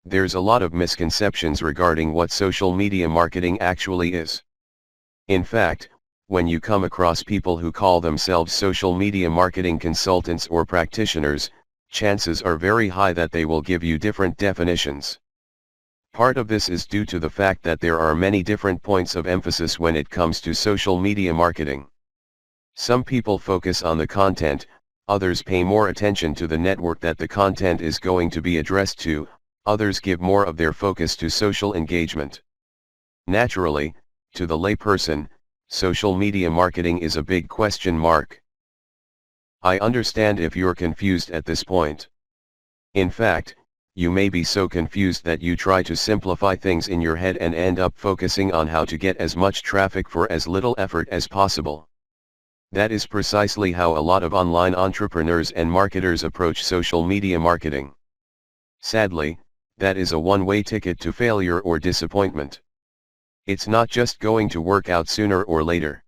There's a lot of misconceptions regarding what social media marketing actually is. In fact, when you come across people who call themselves social media marketing consultants or practitioners, chances are very high that they will give you different definitions. Part of this is due to the fact that there are many different points of emphasis when it comes to social media marketing. Some people focus on the content, others pay more attention to the network that the content is going to be addressed to, others give more of their focus to social engagement. Naturally, to the layperson, social media marketing is a big question mark. I understand if you're confused at this point. In fact, you may be so confused that you try to simplify things in your head and end up focusing on how to get as much traffic for as little effort as possible. That is precisely how a lot of online entrepreneurs and marketers approach social media marketing. Sadly, that is a one-way ticket to failure or disappointment. It's not just going to work out sooner or later.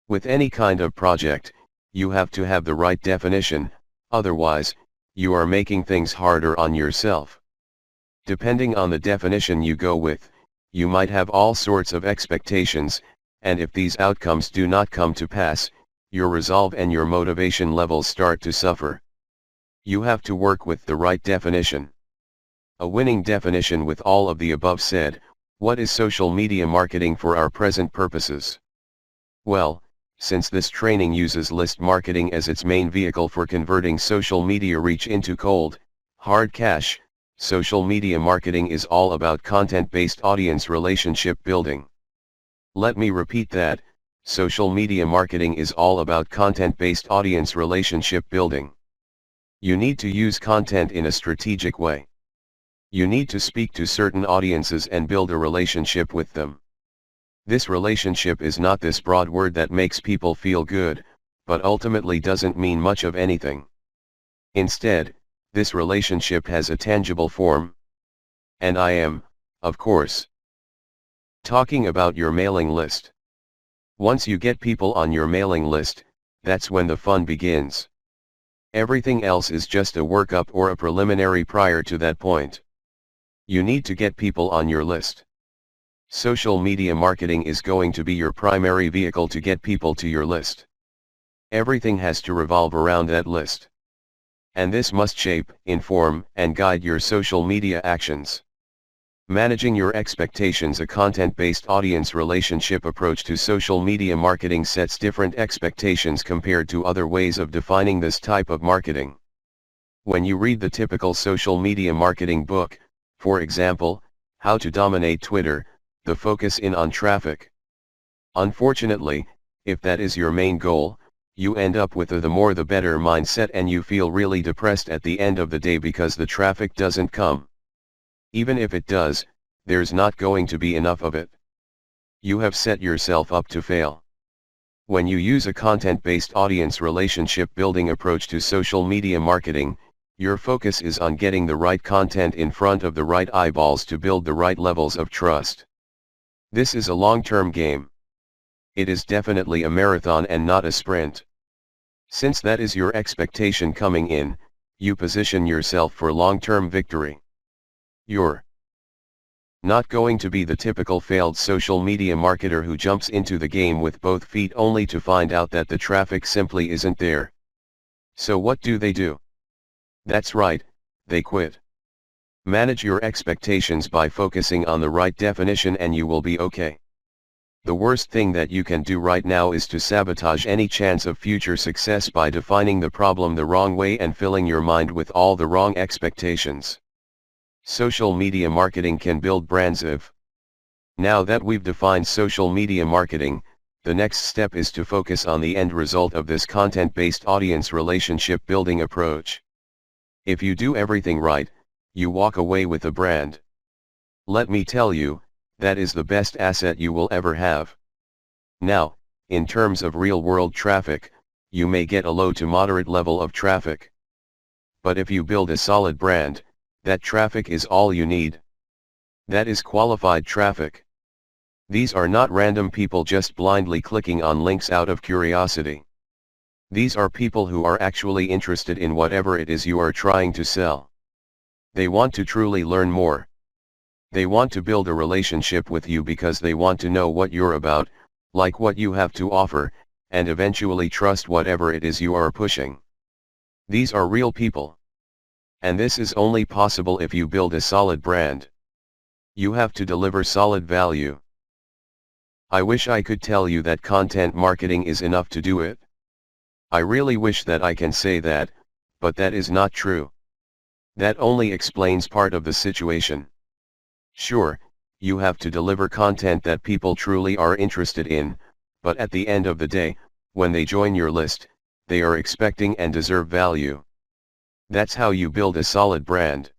With any kind of project, you have to have the right definition, otherwise, you are making things harder on yourself. Depending on the definition you go with, you might have all sorts of expectations, and if these outcomes do not come to pass, your resolve and your motivation levels start to suffer. You have to work with the right definition. A winning definition with all of the above said. What is social media marketing for our present purposes? Well, since this training uses list marketing as its main vehicle for converting social media reach into cold, hard cash, social media marketing is all about content-based audience relationship building. Let me repeat that, social media marketing is all about content-based audience relationship building. You need to use content in a strategic way. You need to speak to certain audiences and build a relationship with them. This relationship is not this broad word that makes people feel good, but ultimately doesn't mean much of anything. Instead, this relationship has a tangible form. And I am, of course, talking about your mailing list. Once you get people on your mailing list, that's when the fun begins. Everything else is just a workup or a preliminary prior to that point. You need to get people on your list. Social media marketing is going to be your primary vehicle to get people to your list. Everything has to revolve around that list. And this must shape, inform, and guide your social media actions. Managing your expectations. A content-based audience relationship approach to social media marketing sets different expectations compared to other ways of defining this type of marketing. When you read the typical social media marketing book, for example, How to Dominate Twitter, the focus is on traffic. Unfortunately, if that is your main goal, you end up with a the more the better mindset and you feel really depressed at the end of the day because the traffic doesn't come. Even if it does, there's not going to be enough of it. You have set yourself up to fail. When you use a content-based audience relationship building approach to social media marketing, your focus is on getting the right content in front of the right eyeballs to build the right levels of trust. This is a long-term game. It is definitely a marathon and not a sprint. Since that is your expectation coming in, you position yourself for long-term victory. You're not going to be the typical failed social media marketer who jumps into the game with both feet only to find out that the traffic simply isn't there. So what do? That's right, they quit. Manage your expectations by focusing on the right definition and you will be okay. The worst thing that you can do right now is to sabotage any chance of future success by defining the problem the wrong way and filling your mind with all the wrong expectations. Social media marketing can build brands if. Now that we've defined social media marketing, the next step is to focus on the end result of this content-based audience relationship building approach. If you do everything right, you walk away with a brand. Let me tell you, that is the best asset you will ever have. Now, in terms of real-world traffic, you may get a low to moderate level of traffic. But if you build a solid brand, that traffic is all you need. That is qualified traffic. These are not random people just blindly clicking on links out of curiosity. These are people who are actually interested in whatever it is you are trying to sell. They want to truly learn more. They want to build a relationship with you because they want to know what you're about, like what you have to offer, and eventually trust whatever it is you are pushing. These are real people. And this is only possible if you build a solid brand. You have to deliver solid value. I wish I could tell you that content marketing is enough to do it. I really wish that I can say that, but that is not true. That only explains part of the situation. Sure, you have to deliver content that people truly are interested in, but at the end of the day, when they join your list, they are expecting and deserve value. That's how you build a solid brand.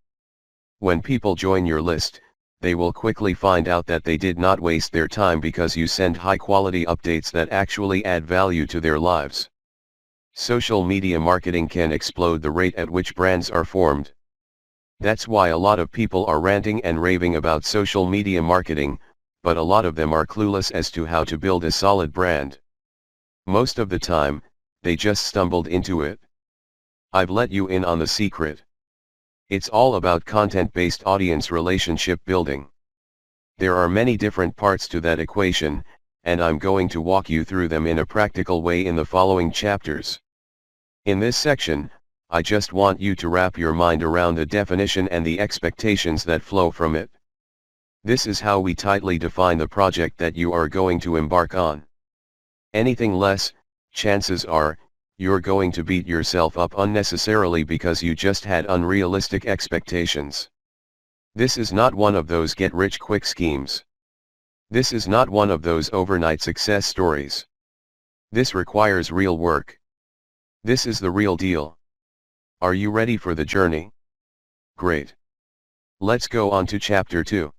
When people join your list, they will quickly find out that they did not waste their time because you send high-quality updates that actually add value to their lives. Social media marketing can explode the rate at which brands are formed. That's why a lot of people are ranting and raving about social media marketing, but a lot of them are clueless as to how to build a solid brand. Most of the time, they just stumbled into it. I've let you in on the secret. It's all about content-based audience relationship building. There are many different parts to that equation, and I'm going to walk you through them in a practical way in the following chapters. In this section, I just want you to wrap your mind around the definition and the expectations that flow from it. This is how we tightly define the project that you are going to embark on. Anything less, chances are, you're going to beat yourself up unnecessarily because you just had unrealistic expectations. This is not one of those get-rich-quick schemes. This is not one of those overnight success stories. This requires real work. This is the real deal. Are you ready for the journey? Great. Let's go on to chapter 2.